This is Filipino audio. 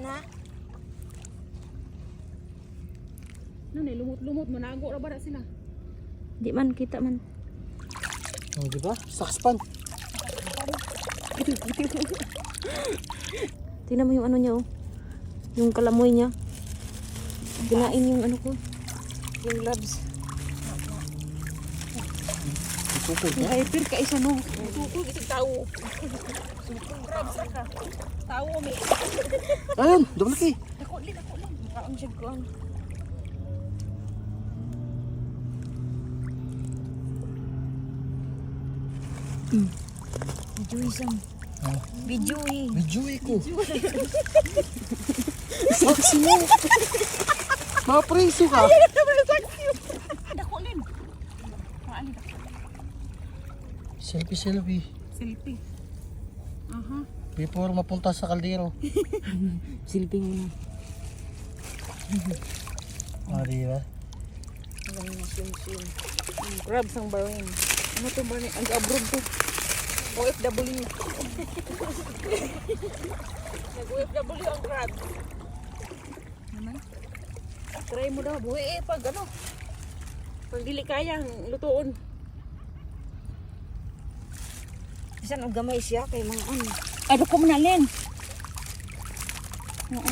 ha. Ano lumot-lumot manago ra ba sila? Di man kita man. Oh, di ba? Sakspan. Tingnan mo yung ano niya oh. Yung kalamoy niya. Kinain yung ano ko. Yung labs. Sukol Yung ka? hyper ka isa no. Sukol isig tao. Sukol grab sa ka. Tao mi. Ayun, dumalaki. Dako lin. Makaang siya ko ang. Bijuy sang. Ah, Bijuy. Bijuy ko. Saksi mo. Mapreso ka. Dako lin. Maali dako. Selfie. Selfie. Aha. Before mapunta sa kaldero. Silping mo na. Ah, di ba? Ang slim. Crab sang barin. Ano to ba ni? Ang abroad to. OFW. Nag-OFW ang crab. Naman? Try mo daw. Buhi pag ano. Pag dili kaya, lutuon. Bisan og gamay siya kay mga ano. Ay, dako mo na, Len. Oo.